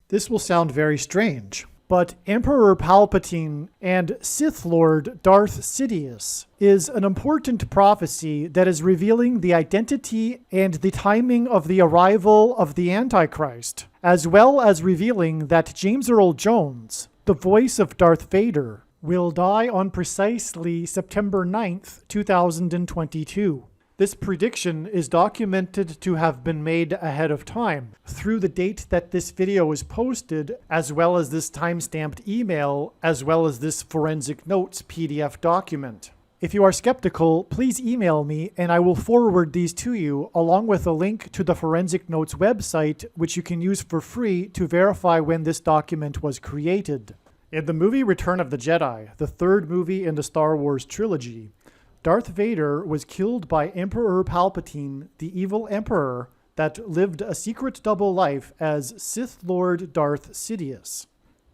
This will sound very strange, but Emperor Palpatine and Sith Lord Darth Sidious is an important prophecy that is revealing the identity and the timing of the arrival of the Antichrist, as well as revealing that James Earl Jones, the voice of Darth Vader, will die on precisely September 9th, 2022. This prediction is documented to have been made ahead of time through the date that this video is posted, as well as this time-stamped email, as well as this forensic notes PDF document. If you are skeptical, please email me and I will forward these to you, along with a link to the forensic notes website, which you can use for free to verify when this document was created. In the movie Return of the Jedi, the third movie in the Star Wars trilogy, Darth Vader was killed by Emperor Palpatine, the evil emperor that lived a secret double life as Sith Lord Darth Sidious.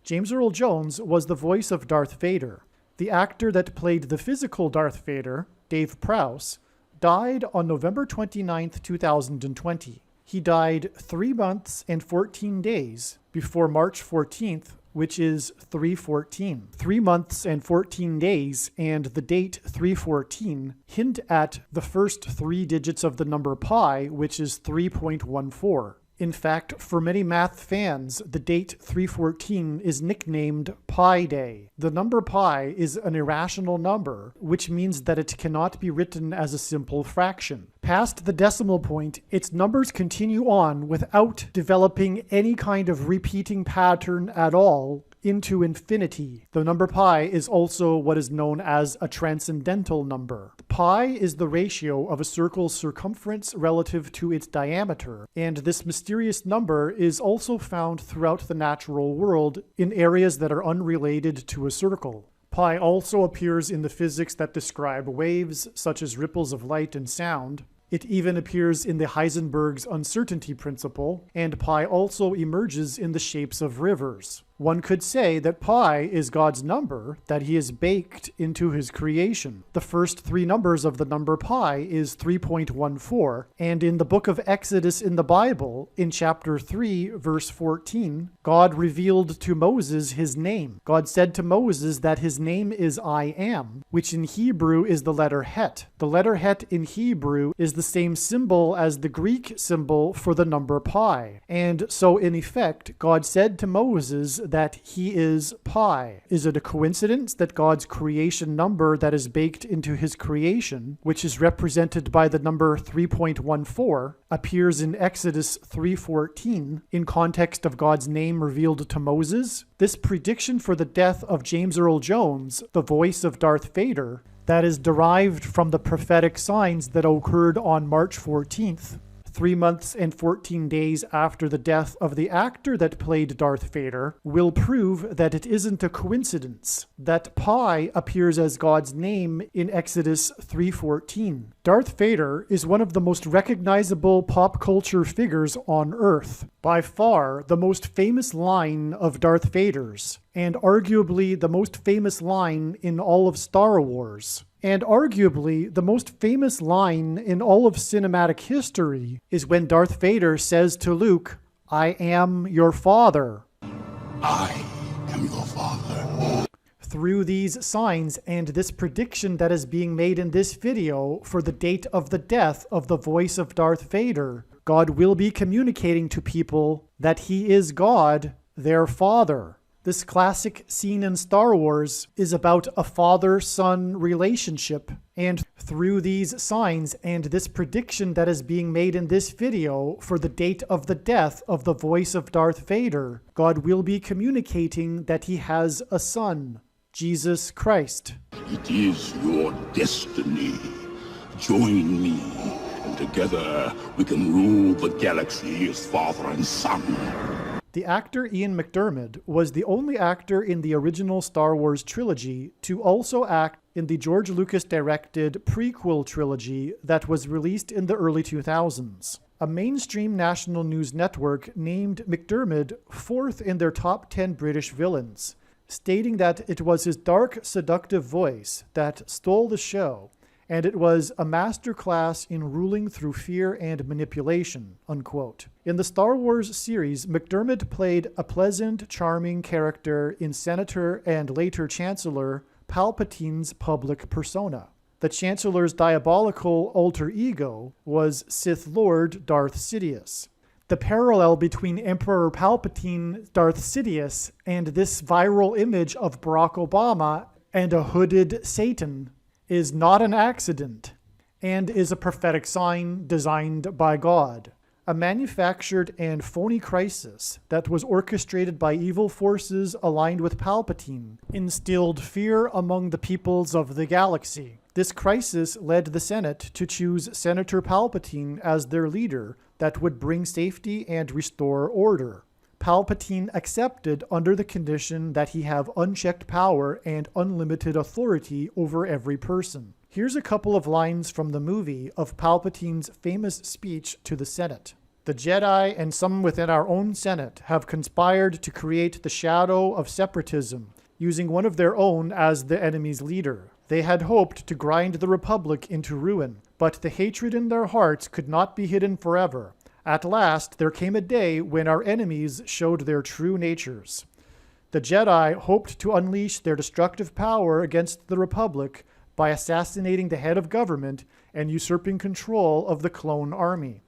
James Earl Jones was the voice of Darth Vader. The actor that played the physical Darth Vader, Dave Prowse, died on November 29th, 2020. He died 3 months and 14 days before March 14th, which is 3/14. 3 months and 14 days, and the date 3/14 hint at the first 3 digits of the number pi, which is 3.14. In fact, for many math fans, the date 3/14 is nicknamed Pi Day. The number pi is an irrational number, which means that it cannot be written as a simple fraction. Past the decimal point, its numbers continue on without developing any kind of repeating pattern at all into infinity. The number pi is also what is known as a transcendental number. Pi is the ratio of a circle's circumference relative to its diameter, and this mysterious number is also found throughout the natural world in areas that are unrelated to a circle. Pi also appears in the physics that describe waves, such as ripples of light and sound. It even appears in the Heisenberg's uncertainty principle, and pi also emerges in the shapes of rivers. One could say that pi is God's number that he has baked into his creation. The first 3 numbers of the number pi is 3.14, and in the book of Exodus in the Bible, in chapter 3, verse 14, God revealed to Moses his name. God said to Moses that his name is I Am, which in Hebrew is the letter Het. The letter Het in Hebrew is the same symbol as the Greek symbol for the number pi. And so in effect, God said to Moses that he is pi. Is it a coincidence that God's creation number that is baked into his creation, which is represented by the number 3.14, appears in Exodus 3:14 in context of God's name revealed to Moses? This prediction for the death of James Earl Jones, the voice of Darth Vader, that is derived from the prophetic signs that occurred on March 14th, 3 months and 14 days after the death of the actor that played Darth Vader, will prove that it isn't a coincidence that pi appears as God's name in Exodus 3:14. Darth Vader is one of the most recognizable pop culture figures on Earth. By far, the most famous line of Darth Vader's, and arguably the most famous line in all of Star Wars. And arguably, the most famous line in all of cinematic history is when Darth Vader says to Luke, "I am your father." I am your father. Through these signs and this prediction that is being made in this video for the date of the death of the voice of Darth Vader, God will be communicating to people that he is God, their father. This classic scene in Star Wars is about a father-son relationship, and through these signs and this prediction that is being made in this video for the date of the death of the voice of Darth Vader, God will be communicating that he has a son, Jesus Christ. It is your destiny. Join me, and together we can rule the galaxy as father and son. The actor Ian McDiarmid was the only actor in the original Star Wars trilogy to also act in the George Lucas-directed prequel trilogy that was released in the early 2000s. A mainstream national news network named McDiarmid 4th in their top 10 British villains, stating that it was his dark, seductive voice that stole the show, and it was a masterclass in ruling through fear and manipulation, unquote. In the Star Wars series, McDermott played a pleasant, charming character in Senator and later Chancellor Palpatine's public persona. The Chancellor's diabolical alter ego was Sith Lord Darth Sidious. The parallel between Emperor Palpatine, Darth Sidious, and this viral image of Barack Obama and a hooded Satan is not an accident and is a prophetic sign designed by God. A manufactured and phony crisis that was orchestrated by evil forces aligned with Palpatine instilled fear among the peoples of the galaxy. This crisis led the Senate to choose Senator Palpatine as their leader that would bring safety and restore order. Palpatine accepted under the condition that he have unchecked power and unlimited authority over every person. Here's a couple of lines from the movie of Palpatine's famous speech to the Senate. The Jedi and some within our own Senate have conspired to create the shadow of separatism, using one of their own as the enemy's leader. They had hoped to grind the Republic into ruin, but the hatred in their hearts could not be hidden forever. At last, there came a day when our enemies showed their true natures. The Jedi hoped to unleash their destructive power against the Republic by assassinating the head of government and usurping control of the clone army.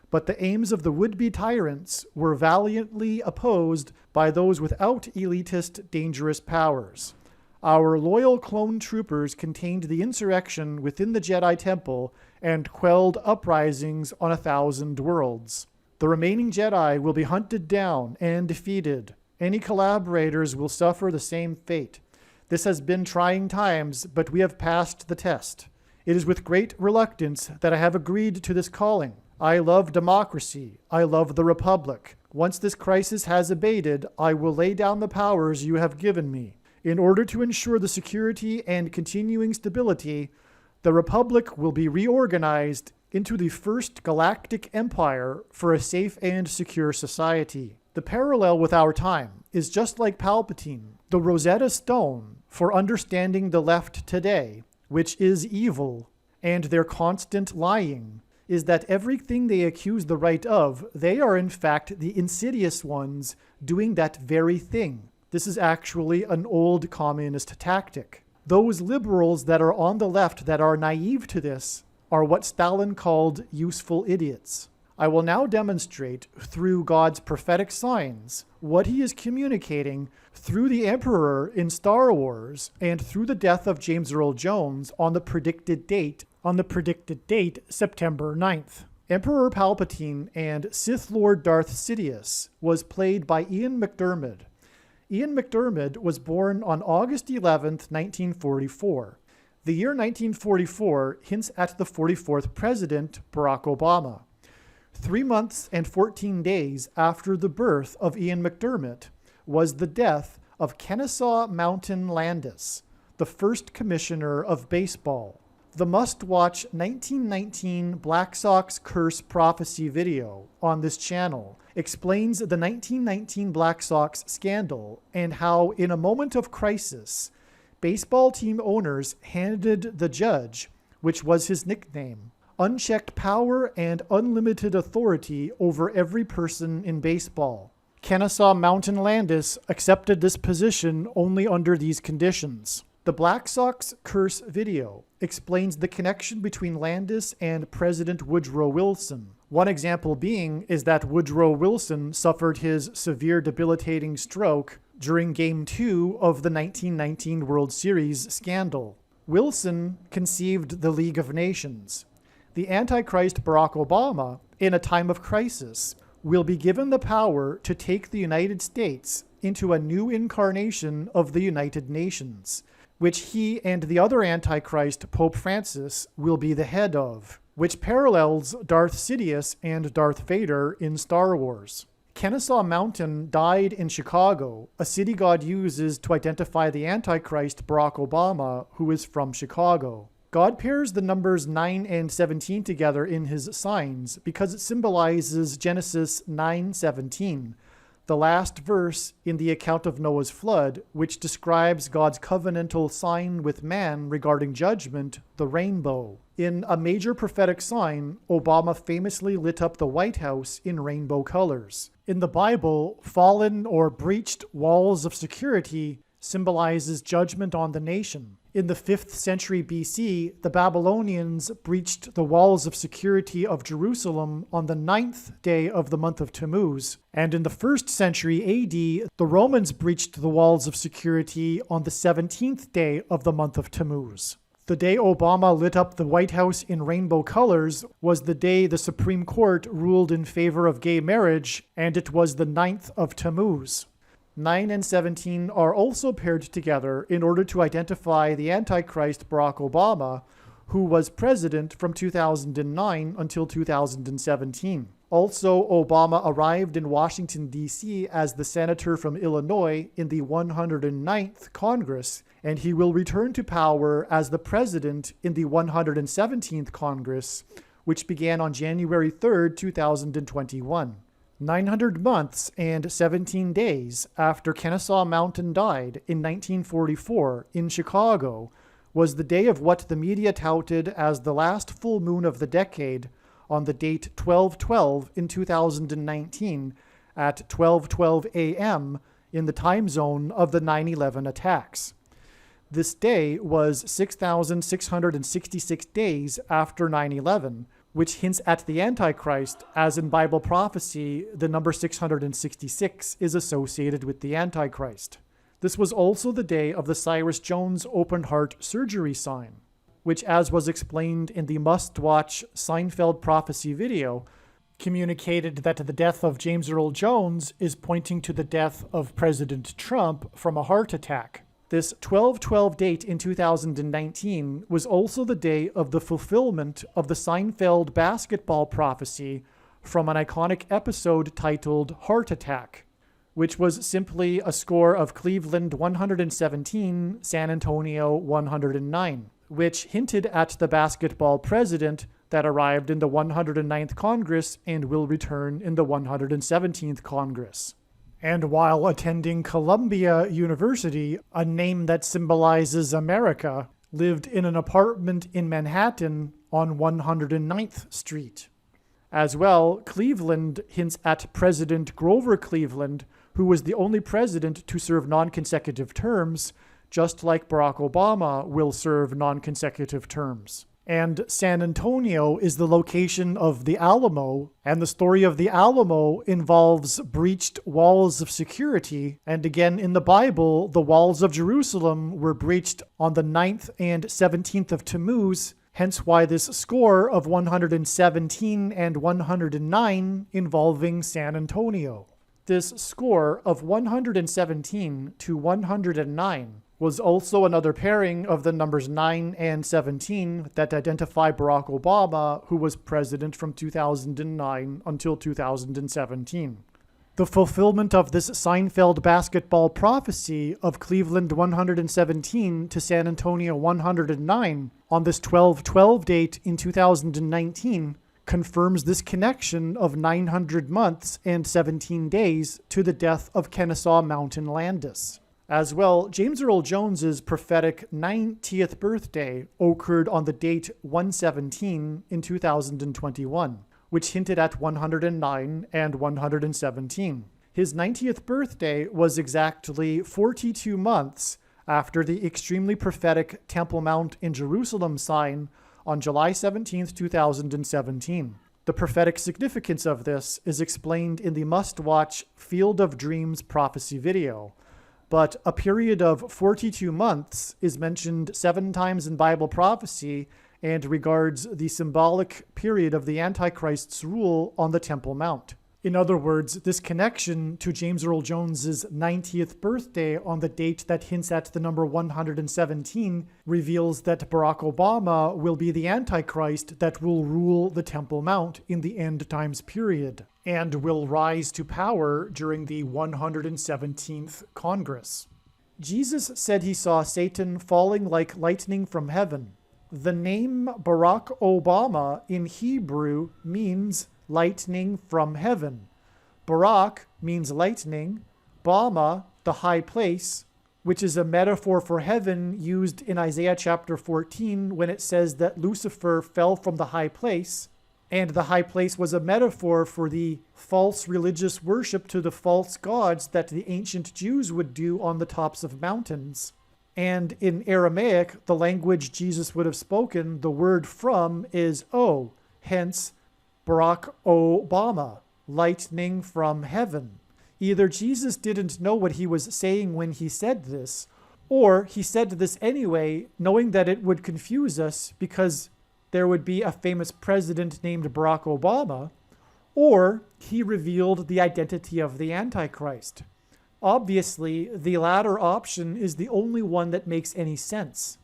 But the aims of the would-be tyrants were valiantly opposed by those without elitist, dangerous powers. Our loyal clone troopers contained the insurrection within the Jedi Temple and quelled uprisings on 1,000 worlds. The remaining Jedi will be hunted down and defeated. Any collaborators will suffer the same fate. This has been trying times, but we have passed the test. It is with great reluctance that I have agreed to this calling. I love democracy. I love the Republic. Once this crisis has abated, I will lay down the powers you have given me. In order to ensure the security and continuing stability, the Republic will be reorganized into the first galactic empire for a safe and secure society. The parallel with our time is just like Palpatine, the Rosetta Stone for understanding the left today, which is evil, and their constant lying, is that everything they accuse the right of, they are in fact the insidious ones doing that very thing. This is actually an old communist tactic. Those liberals that are on the left that are naive to this are what Stalin called useful idiots. I will now demonstrate through God's prophetic signs what he is communicating through the Emperor in Star Wars and through the death of James Earl Jones on the predicted date, September 9th. Emperor Palpatine and Sith Lord Darth Sidious was played by Ian McDermott. Ian McDermott was born on August 11th, 1944. The year 1944 hints at the 44th president, Barack Obama. 3 months and 14 days after the birth of Ian McDermott was the death of Kennesaw Mountain Landis, the first commissioner of baseball. The must-watch 1919 Black Sox Curse Prophecy video on this channel explains the 1919 Black Sox scandal and how, in a moment of crisis, baseball team owners handed the judge, which was his nickname, unchecked power and unlimited authority over every person in baseball. Kennesaw Mountain Landis accepted this position only under these conditions. The Black Sox Curse video explains the connection between Landis and President Woodrow Wilson. One example being is that Woodrow Wilson suffered his severe debilitating stroke during Game 2 of the 1919 World Series scandal. Wilson conceived the League of Nations. The Antichrist Barack Obama, in a time of crisis, will be given the power to take the United States into a new incarnation of the United Nations, which he and the other Antichrist, Pope Francis, will be the head of, which parallels Darth Sidious and Darth Vader in Star Wars. Kennesaw Mountain died in Chicago, a city God uses to identify the Antichrist, Barack Obama, who is from Chicago. God pairs the numbers 9 and 17 together in his signs because it symbolizes Genesis 9:17, the last verse in the account of Noah's flood, which describes God's covenantal sign with man regarding judgment, the rainbow. In a major prophetic sign, Obama famously lit up the White House in rainbow colors. In the Bible, fallen or breached walls of security symbolizes judgment on the nation. In the 5th century BC, the Babylonians breached the walls of security of Jerusalem on the 9th day of the month of Tammuz. And in the 1st century AD, the Romans breached the walls of security on the 17th day of the month of Tammuz. The day Obama lit up the White House in rainbow colors was the day the Supreme Court ruled in favor of gay marriage, and it was the 9th of Tammuz. 9 and 17 are also paired together in order to identify the Antichrist Barack Obama, who was president from 2009 until 2017. Also, Obama arrived in Washington, D.C. as the senator from Illinois in the 109th Congress, and he will return to power as the president in the 117th Congress, which began on January 3, 2021. 900 months and 17 days after Kennesaw Mountain died in 1944 in Chicago was the day of what the media touted as the last full moon of the decade on the date 12/12 in 2019 at 12:12 a.m. in the time zone of the 9/11 attacks. This day was 6,666 days after 9/11, which hints at the Antichrist, as in Bible prophecy, the number 666 is associated with the Antichrist. This was also the day of the Cyrus Jones open heart surgery sign, which, as was explained in the must-watch Seinfeld prophecy video, communicated that the death of James Earl Jones is pointing to the death of President Trump from a heart attack. This 12/12 date in 2019 was also the day of the fulfillment of the Seinfeld basketball prophecy from an iconic episode titled Heart Attack, which was simply a score of Cleveland 117, San Antonio 109, which hinted at the basketball president that arrived in the 109th Congress and will return in the 117th Congress. And while attending Columbia University, a name that symbolizes America, lived in an apartment in Manhattan on 109th Street. As well, Cleveland hints at President Grover Cleveland, who was the only president to serve non-consecutive terms, just like Barack Obama will serve non-consecutive terms. And San Antonio is the location of the Alamo, and the story of the Alamo involves breached walls of security, and again in the Bible, the walls of Jerusalem were breached on the 9th and 17th of Tammuz, hence why this score of 117 and 109 involving San Antonio. This score of 117 to 109 was also another pairing of the numbers 9 and 17 that identify Barack Obama, who was president from 2009 until 2017. The fulfillment of this Seinfeld basketball prophecy of Cleveland 117 to San Antonio 109 on this 12/12 date in 2019 confirms this connection of 900 months and 17 days to the death of Kennesaw Mountain Landis. As well, James Earl Jones's prophetic 90th birthday occurred on the date 117 in 2021, which hinted at 109 and 117. His 90th birthday was exactly 42 months after the extremely prophetic Temple Mount in Jerusalem sign on July 17, 2017. The prophetic significance of this is explained in the must-watch Field of Dreams prophecy video, but a period of 42 months is mentioned 7 times in Bible prophecy and regards the symbolic period of the Antichrist's rule on the Temple Mount. In other words, this connection to James Earl Jones's 90th birthday on the date that hints at the number 117 reveals that Barack Obama will be the Antichrist that will rule the Temple Mount in the end times period and will rise to power during the 117th Congress. Jesus said he saw Satan falling like lightning from heaven. The name Barack Obama in Hebrew means lightning from heaven. Barak means lightning, Bama, the high place, which is a metaphor for heaven used in Isaiah chapter 14 when it says that Lucifer fell from the high place, and the high place was a metaphor for the false religious worship to the false gods that the ancient Jews would do on the tops of mountains. And in Aramaic, the language Jesus would have spoken, the word from is O, hence Barak Obama, lightning from heaven. Either Jesus didn't know what he was saying when he said this, or he said this anyway, knowing that it would confuse us because there would be a famous president named Barack Obama, or he revealed the identity of the Antichrist. Obviously, the latter option is the only one that makes any sense.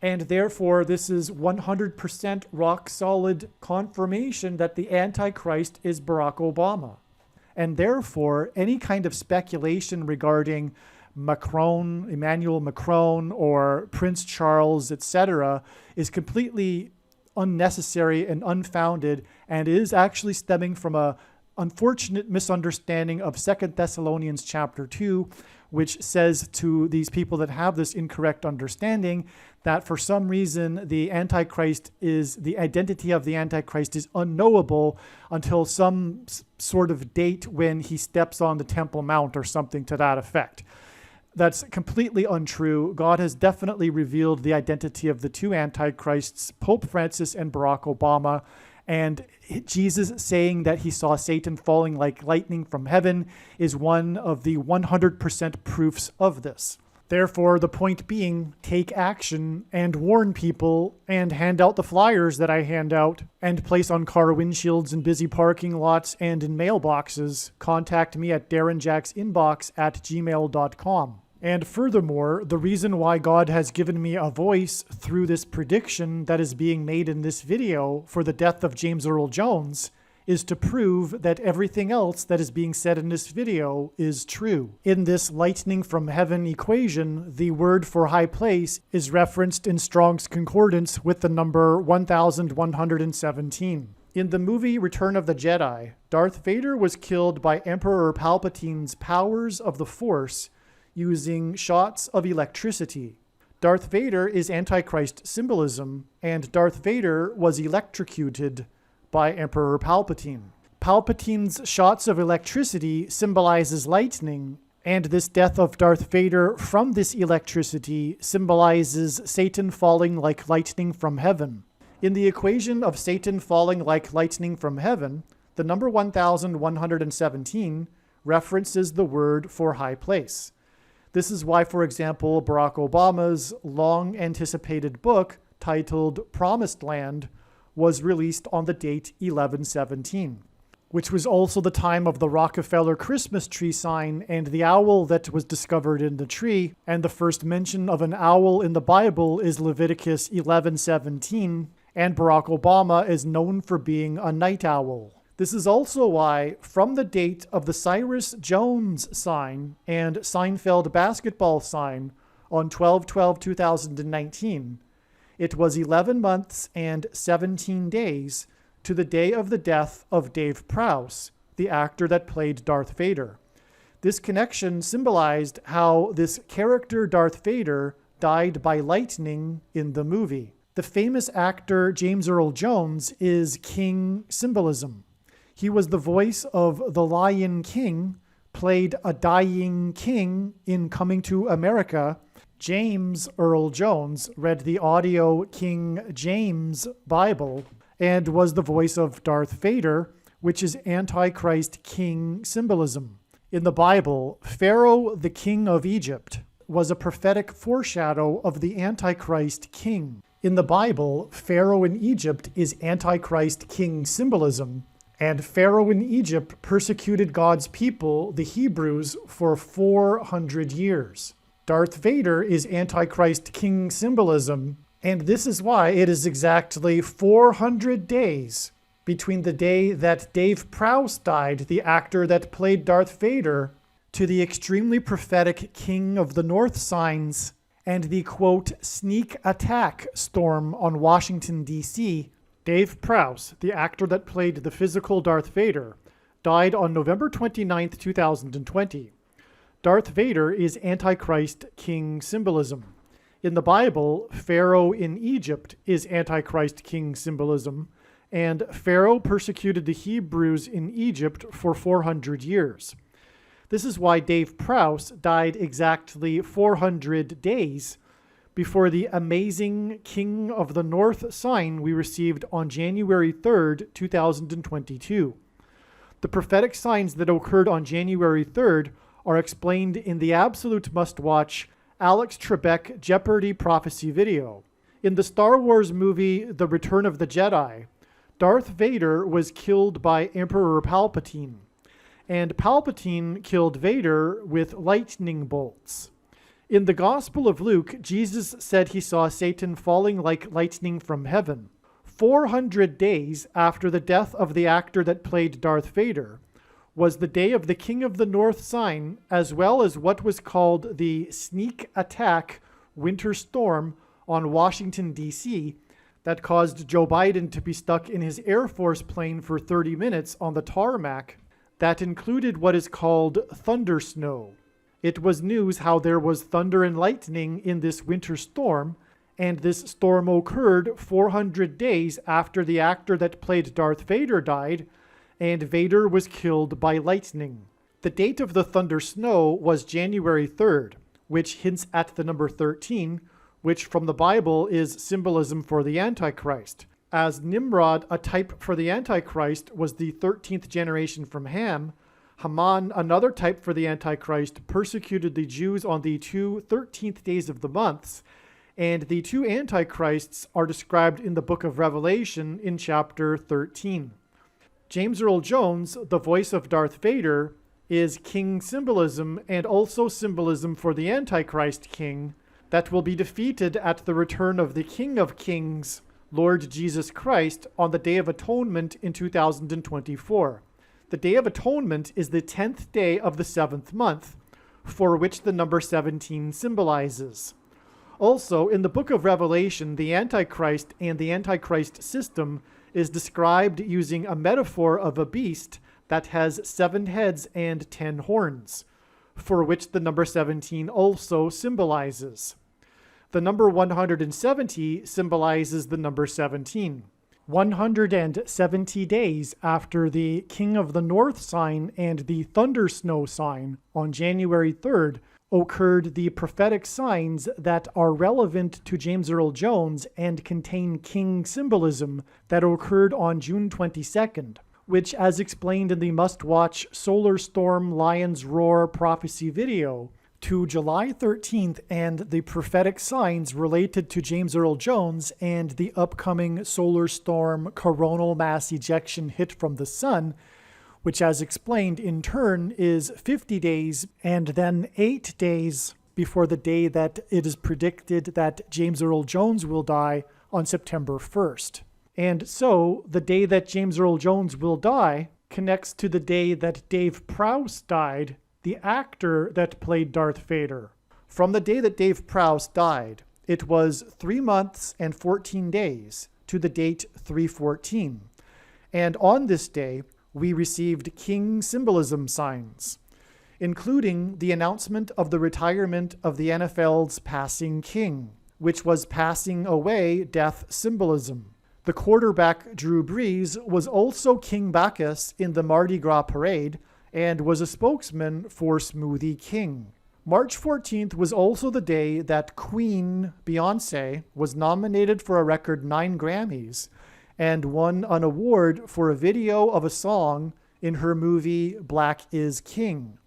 And therefore, this is 100% rock-solid confirmation that the Antichrist is Barack Obama. And therefore, any kind of speculation regarding Macron, Emmanuel Macron, or Prince Charles, etc., is completely unnecessary and unfounded, and is actually stemming from a unfortunate misunderstanding of 2 Thessalonians chapter 2, which says to these people that have this incorrect understanding that for some reason the identity of the Antichrist is unknowable until some sort of date when he steps on the Temple Mount or something to that effect. That's completely untrue. God has definitely revealed the identity of the two Antichrists, Pope Francis and Barack Obama. And Jesus saying that he saw Satan falling like lightning from heaven is one of the 100% proofs of this. Therefore, the point being, take action and warn people and hand out the flyers that I hand out and place on car windshields in busy parking lots and in mailboxes. Contact me at darrenjacksinbox@gmail.com. And furthermore, the reason why God has given me a voice through this prediction that is being made in this video for the death of James Earl Jones is to prove that everything else that is being said in this video is true. In this lightning from heaven equation, the word for high place is referenced in Strong's Concordance with the number 1117. In the movie Return of the Jedi, Darth Vader was killed by Emperor Palpatine's powers of the Force using shots of electricity. Darth Vader is Antichrist symbolism, and Darth Vader was electrocuted by Emperor Palpatine. Palpatine's shots of electricity symbolizes lightning, and this death of Darth Vader from this electricity symbolizes Satan falling like lightning from heaven. In the equation of Satan falling like lightning from heaven, the number 1117 references the word for high place. This is why, for example, Barack Obama's long-anticipated book titled Promised Land was released on the date 11/17, which was also the time of the Rockefeller Christmas tree sign and the owl that was discovered in the tree, and the first mention of an owl in the Bible is Leviticus 11:17, and Barack Obama is known for being a night owl. This is also why, from the date of the Cyrus Jones sign and Seinfeld basketball sign on 12/12/2019, it was 11 months and 17 days to the day of the death of Dave Prowse, the actor that played Darth Vader. This connection symbolized how this character Darth Vader died by lightning in the movie. The famous actor James Earl Jones is king symbolism. He was the voice of the Lion King, played a dying king in Coming to America. James Earl Jones read the audio King James Bible and was the voice of Darth Vader, which is Antichrist king symbolism. In the Bible, Pharaoh, the king of Egypt, was a prophetic foreshadow of the Antichrist king. In the Bible, Pharaoh in Egypt is Antichrist king symbolism, and Pharaoh in Egypt persecuted God's people, the Hebrews, for 400 years. Darth Vader is Antichrist king symbolism, and this is why it is exactly 400 days between the day that Dave Prowse died, the actor that played Darth Vader, to the extremely prophetic King of the North signs and the, quote, sneak attack storm on Washington, D.C. Dave Prowse, the actor that played the physical Darth Vader, died on November 29th, 2020. Darth Vader is Antichrist king symbolism. In the Bible, Pharaoh in Egypt is Antichrist king symbolism, and Pharaoh persecuted the Hebrews in Egypt for 400 years. This is why Dave Prowse died exactly 400 days before the amazing King of the North sign we received on January 3rd, 2022. The prophetic signs that occurred on January 3rd are explained in the absolute must-watch Alex Trebek Jeopardy prophecy video. In the Star Wars movie The Return of the Jedi, Darth Vader was killed by Emperor Palpatine, and Palpatine killed Vader with lightning bolts. In the Gospel of Luke, Jesus said he saw Satan falling like lightning from heaven. 400 days after the death of the actor that played Darth Vader was the day of the King of the North sign, as well as what was called the sneak attack winter storm on Washington, D.C., that caused Joe Biden to be stuck in his Air Force plane for 30 minutes on the tarmac, that included what is called thunder snow. It was news how there was thunder and lightning in this winter storm, and this storm occurred 400 days after the actor that played Darth Vader died, and Vader was killed by lightning. The date of the thunder snow was January 3rd, which hints at the number 13, which from the Bible is symbolism for the Antichrist. As Nimrod, a type for the Antichrist, was the 13th generation from Ham, Haman, another type for the Antichrist, persecuted the Jews on the 13th days of the months, and the two Antichrists are described in the book of Revelation in chapter 13. James Earl Jones, the voice of Darth Vader, is king symbolism and also symbolism for the Antichrist king that will be defeated at the return of the King of Kings, Lord Jesus Christ, on the Day of Atonement in 2024. The Day of Atonement is the 10th day of the 7th month, for which the number 17 symbolizes. Also, in the book of Revelation, the Antichrist and the Antichrist system is described using a metaphor of a beast that has 7 heads and 10 horns, for which the number 17 also symbolizes. The number 170 symbolizes the number 17. 170 days after the King of the North sign and the thunder snow sign on January 3rd occurred the prophetic signs that are relevant to James Earl Jones and contain king symbolism that occurred on June 22nd, which, as explained in the must-watch Solar Storm Lion's Roar prophecy video, to July 13th and the prophetic signs related to James Earl Jones and the upcoming solar storm coronal mass ejection hit from the sun, which, as explained in turn, is 50 days and then 8 days before the day that it is predicted that James Earl Jones will die on September 1st. And so, the day that James Earl Jones will die connects to the day that Dave Prowse died, the actor that played Darth Vader. From the day that Dave Prowse died, it was 3 months and 14 days to the date 3/14. And on this day, we received king symbolism signs, including the announcement of the retirement of the NFL's passing king, which was passing away death symbolism. The quarterback, Drew Brees, was also King Bacchus in the Mardi Gras parade and was a spokesman for Smoothie King. March 14th was also the day that Queen Beyoncé was nominated for a record 9 Grammys and won an award for a video of a song in her movie Black is King,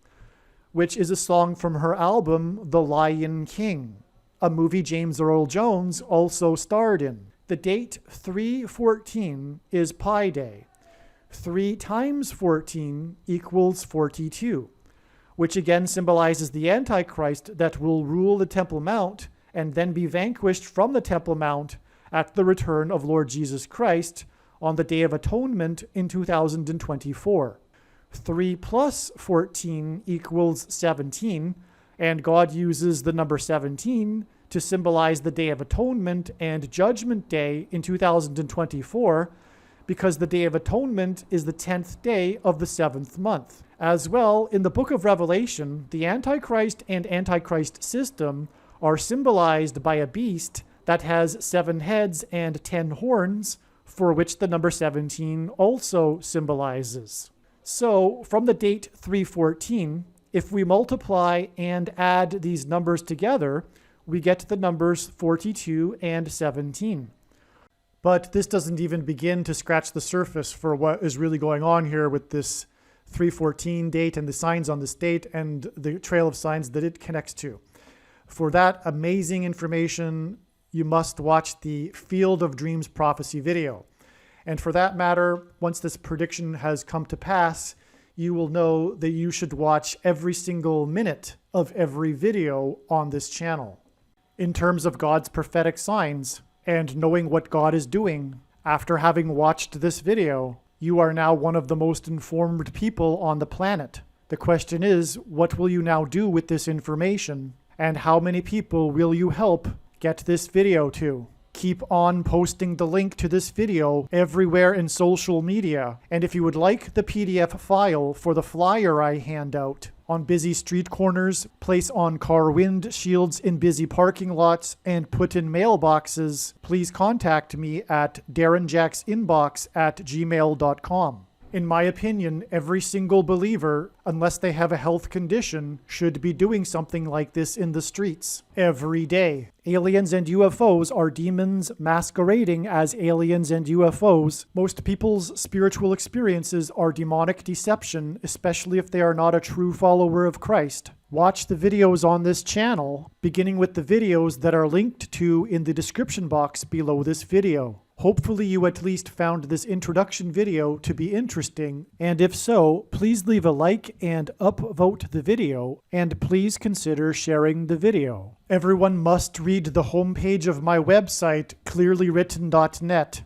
which is a song from her album The Lion King, a movie James Earl Jones also starred in. The date 3/14 is Pi Day. 3 times 14 equals 42, which again symbolizes the Antichrist that will rule the Temple Mount and then be vanquished from the Temple Mount at the return of Lord Jesus Christ on the Day of Atonement in 2024. 3 plus 14 equals 17, and God uses the number 17 to symbolize the Day of Atonement and Judgment Day in 2024, because the Day of Atonement is the 10th day of the 7th month. As well, in the book of Revelation, the Antichrist and Antichrist system are symbolized by a beast that has 7 heads and 10 horns, for which the number 17 also symbolizes. So, from the date 314, if we multiply and add these numbers together, we get the numbers 42 and 17. But this doesn't even begin to scratch the surface for what is really going on here with this 314 date and the signs on this date and the trail of signs that it connects to. For that amazing information, you must watch the Field of Dreams prophecy video. And for that matter, once this prediction has come to pass, you will know that you should watch every single minute of every video on this channel. In terms of God's prophetic signs and knowing what God is doing, after having watched this video, you are now one of the most informed people on the planet. The question is, what will you now do with this information? And how many people will you help get this video to? Keep on posting the link to this video everywhere in social media. And if you would like the PDF file for the flyer I hand out on busy street corners, place on car windshields in busy parking lots, and put in mailboxes, please contact me at darrenjacksinbox@gmail.com. In my opinion, every single believer, unless they have a health condition, should be doing something like this in the streets every day. Aliens and UFOs are demons masquerading as aliens and UFOs. Most people's spiritual experiences are demonic deception, especially if they are not a true follower of Christ. Watch the videos on this channel, beginning with the videos that are linked to in the description box below this video. Hopefully you at least found this introduction video to be interesting, and if so, please leave a like and upvote the video, and please consider sharing the video. Everyone must read the homepage of my website, clearlywritten.net.